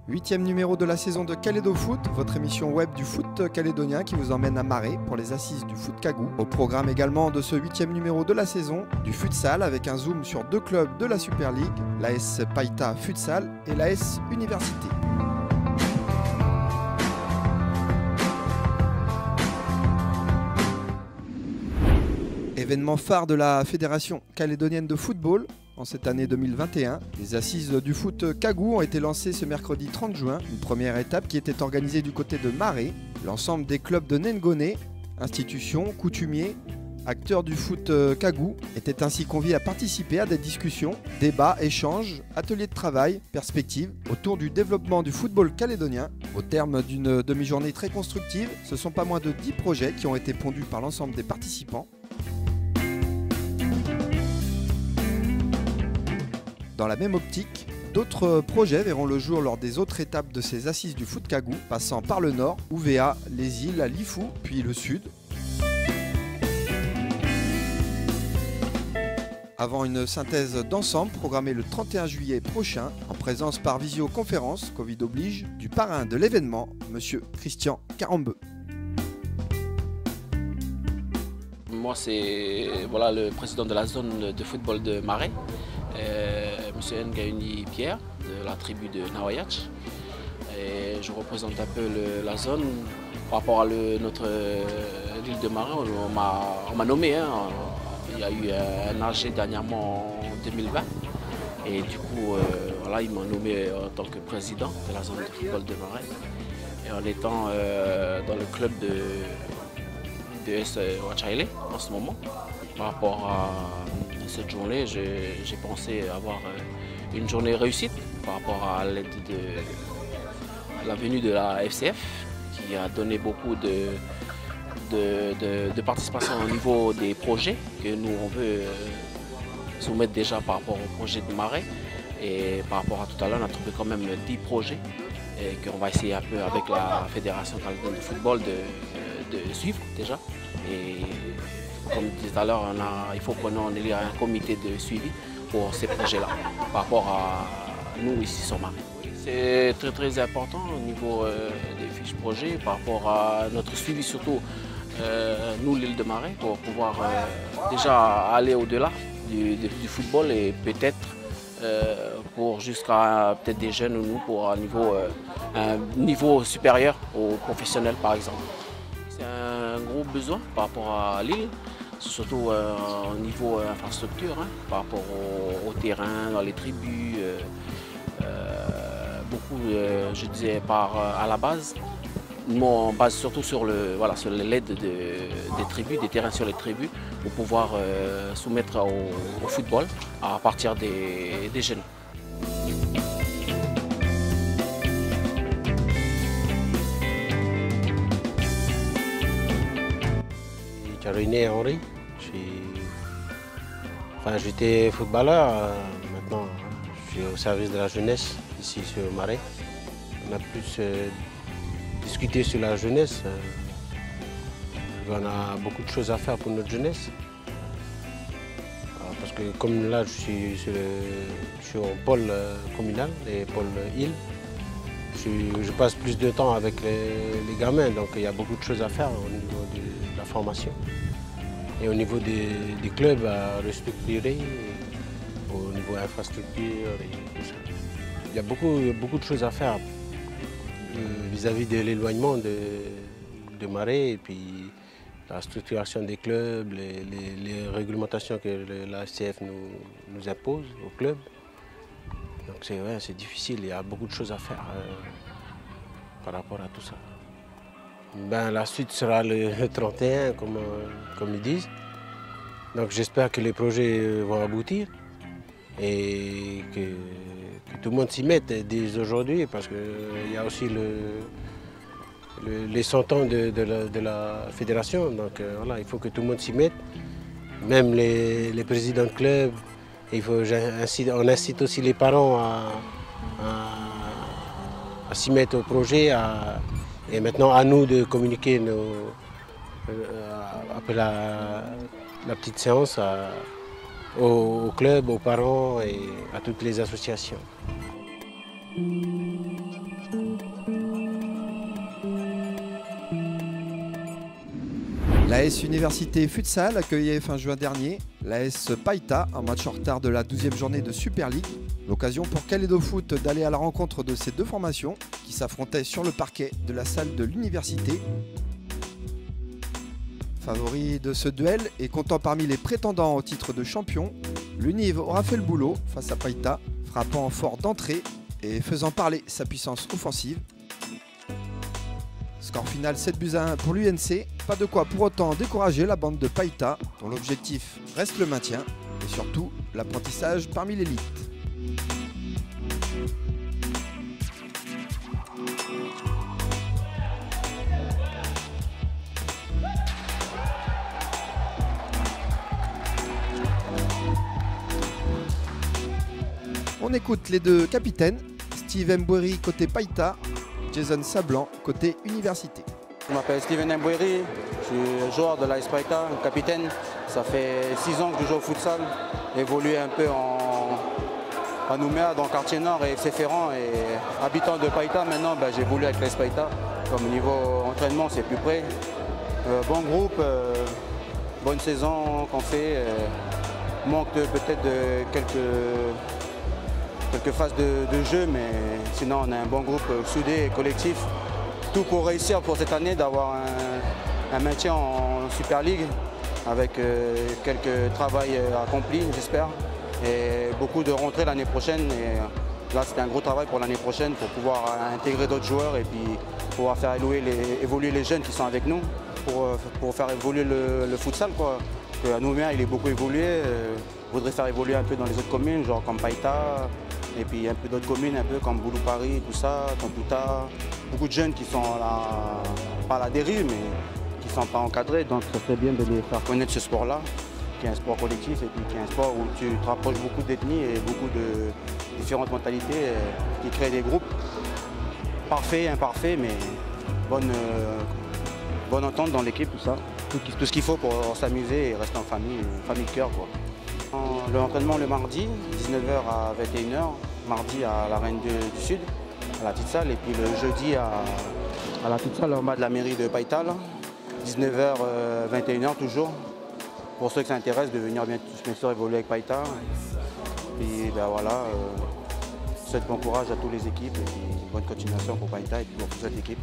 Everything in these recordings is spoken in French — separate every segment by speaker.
Speaker 1: 8e numéro de la saison de Calédo Foot, votre émission web du foot calédonien qui vous emmène à Marais pour les assises du foot Cagou. Au programme également de ce 8e numéro de la saison, du futsal avec un zoom sur deux clubs de la Super League, l'AS Païta Futsal et l'AS Université. Événement phare de la Fédération calédonienne de football en cette année 2021, les assises du foot Cagou ont été lancées ce mercredi 30 juin, une première étape qui était organisée du côté de Marais. L'ensemble des clubs de Nengoné, institutions, coutumiers, acteurs du foot Cagou étaient ainsi conviés à participer à des discussions, débats, échanges, ateliers de travail, perspectives autour du développement du football calédonien. Au terme d'une demi-journée très constructive, ce sont pas moins de 10 projets qui ont été pondus par l'ensemble des participants. Dans la même optique, d'autres projets verront le jour lors des autres étapes de ces assises du foot Cagou, passant par le nord, Ouvéa, les îles, Lifou, puis le sud. Avant une synthèse d'ensemble programmée le 31 juillet prochain, en présence par visioconférence, Covid oblige, du parrain de l'événement, M. Christian Carambeu.
Speaker 2: Moi, c'est le président de la zone de football de Marais. M. Ngauni Pierre de la tribu de Nawayach. Et je représente un peu la zone par rapport à notre l'île de Marais. On m'a nommé, il y a eu un AG dernièrement en 2020 et du coup ils m'ont nommé en tant que président de la zone de football de Marais et en étant dans le club de S. Wachaile en ce moment. Par rapport à cette journée, j'ai pensé avoir une journée réussite par rapport à l'aide de la venue de la FCF qui a donné beaucoup de participation au niveau des projets que nous on veut soumettre déjà par rapport au projet de Marais. Et par rapport à tout à l'heure, on a trouvé quand même 10 projets et qu'on va essayer un peu avec la Fédération calédonienne de football de suivre déjà. Et comme je disais tout à l'heure, il faut qu'on ait un comité de suivi pour ces projets-là, par rapport à nous ici sur Marais. C'est très important au niveau des fiches projets, par rapport à notre suivi surtout, nous l'île de Marais, pour pouvoir déjà aller au-delà du football et peut-être pour jusqu'à peut-être des jeunes ou nous pour un niveau supérieur aux professionnels par exemple. C'est un gros besoin par rapport à l'île, surtout au niveau infrastructure, par rapport au terrain, dans les tribus, beaucoup, je disais, à la base. Nous, on base surtout sur l'aide des tribus, des terrains sur les tribus, pour pouvoir soumettre au football à partir des jeunes.
Speaker 3: Caroline Henri, j'étais footballeur, maintenant je suis au service de la jeunesse ici sur Marais. On a plus discuté sur la jeunesse, on a beaucoup de choses à faire pour notre jeunesse. Parce que comme là je suis au pôle communal et pôle île, je passe plus de temps avec les gamins, donc il y a beaucoup de choses à faire au niveau de la formation. Et au niveau des clubs à restructurer, au niveau infrastructure et tout ça. Il y a beaucoup de choses à faire vis-à-vis de l'éloignement de Marais et puis la structuration des clubs, les réglementations que la FCF nous impose aux clubs. Donc c'est difficile, il y a beaucoup de choses à faire par rapport à tout ça. La suite sera le 31, comme ils disent. Donc j'espère que les projets vont aboutir et que tout le monde s'y mette dès aujourd'hui, parce qu'il y a aussi les 100 ans de la fédération. Donc il faut que tout le monde s'y mette, même les présidents de clubs. On incite aussi les parents à s'y mettre au projet. Et maintenant, à nous de communiquer après la petite séance au club, aux parents et à toutes les associations.
Speaker 1: L'AS Université Futsal accueillait fin juin dernier l'AS Païta, un match en retard de la 12e journée de Super League. L'occasion pour Kalédo Foot d'aller à la rencontre de ces deux formations qui s'affrontaient sur le parquet de la salle de l'université. Favori de ce duel et comptant parmi les prétendants au titre de champion, l'Univ aura fait le boulot face à Païta, frappant fort d'entrée et faisant parler sa puissance offensive. Score final 7-1 pour l'UNC, pas de quoi pour autant décourager la bande de Païta, dont l'objectif reste le maintien et surtout l'apprentissage parmi l'élite. On écoute les deux capitaines, Steve Mboueri côté Païta, Jason Sablan côté université.
Speaker 4: Je m'appelle Steven Mboueri, je suis joueur de l'AS Païta, capitaine. Ça fait 6 ans que je joue au futsal, évolué un peu à Nouméa, dans le quartier nord et FC Ferrand. Et habitant de Païta maintenant, j'évolue avec l'AS Païta. Comme niveau entraînement, c'est plus près. Bon groupe, bonne saison qu'on fait. Manque peut-être de quelques phases de jeu, mais sinon on a un bon groupe soudé et collectif. Tout pour réussir pour cette année d'avoir un maintien en Super League avec quelques travail accomplis, j'espère, et beaucoup de rentrées l'année prochaine. Et là, c'est un gros travail pour l'année prochaine pour pouvoir intégrer d'autres joueurs et puis pouvoir faire évoluer les jeunes qui sont avec nous pour faire évoluer le futsal, quoi. À Nouméa, il est beaucoup évolué. Je voudrais faire évoluer un peu dans les autres communes, genre comme Païta, et puis un peu d'autres communes, un peu comme Boulou Paris, tout ça, Tontouta. Beaucoup de jeunes qui sont là, pas à la dérive, mais qui ne sont pas encadrés. Donc ça serait bien de les faire connaître ce sport-là, qui est un sport collectif et puis qui est un sport où tu te rapproches beaucoup d'ethnies et beaucoup de différentes mentalités qui créent des groupes. Parfaits, imparfaits, mais bonne entente dans l'équipe, tout ça. Tout ce qu'il faut pour s'amuser et rester en famille de cœur, quoi. L'entraînement le mardi, 19h à 21h, mardi à la Reine du Sud, à la petite salle, et puis le jeudi à la petite salle en bas de la mairie de Païta, 19h, 21h toujours. Pour ceux qui s'intéressent de venir bien sûr évoluer avec Païta. Et voilà, je souhaite bon courage à toutes les équipes et puis bonne continuation pour Païta et pour toute cette équipe.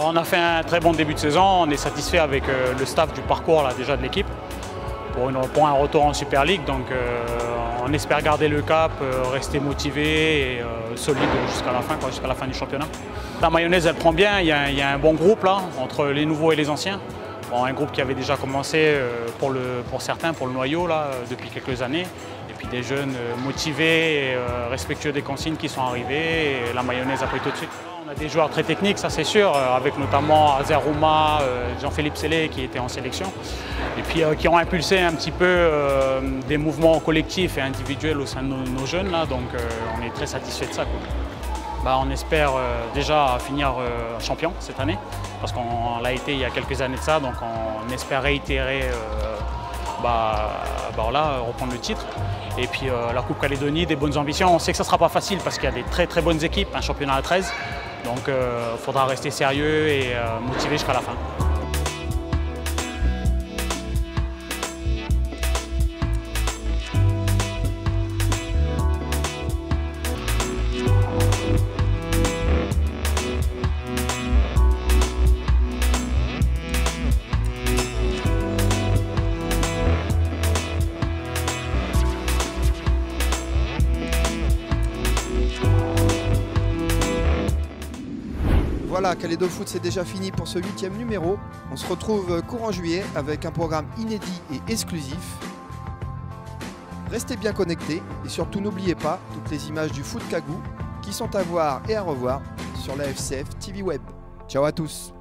Speaker 5: On a fait un très bon début de saison, on est satisfait avec le staff du parcours là, déjà de l'équipe pour un retour en Super League. Donc on espère garder le cap, rester motivé et solide jusqu'à la fin du championnat. La mayonnaise elle prend bien, il y a un bon groupe là entre les nouveaux et les anciens. Bon, un groupe qui avait déjà commencé pour certains, pour le noyau là, depuis quelques années. Et puis des jeunes motivés et respectueux des consignes qui sont arrivés et la mayonnaise a pris tout de suite. On a des joueurs très techniques, ça c'est sûr, avec notamment Azer Rouma, Jean-Philippe Sellé qui était en sélection. Et puis qui ont impulsé un petit peu des mouvements collectifs et individuels au sein de nos jeunes. Là, donc on est très satisfait de ça, quoi. On espère déjà finir champion cette année, parce qu'on l'a été il y a quelques années de ça, donc on espère réitérer, reprendre le titre. Et puis la Coupe Calédonie, des bonnes ambitions. On sait que ça ne sera pas facile parce qu'il y a des très très bonnes équipes, un championnat à 13. Donc il faudra rester sérieux et motivé jusqu'à la fin.
Speaker 1: Voilà, Kalédo Foot, c'est déjà fini pour ce 8e numéro. On se retrouve courant juillet avec un programme inédit et exclusif. Restez bien connectés et surtout n'oubliez pas toutes les images du foot Kagou qui sont à voir et à revoir sur la FCF TV Web. Ciao à tous.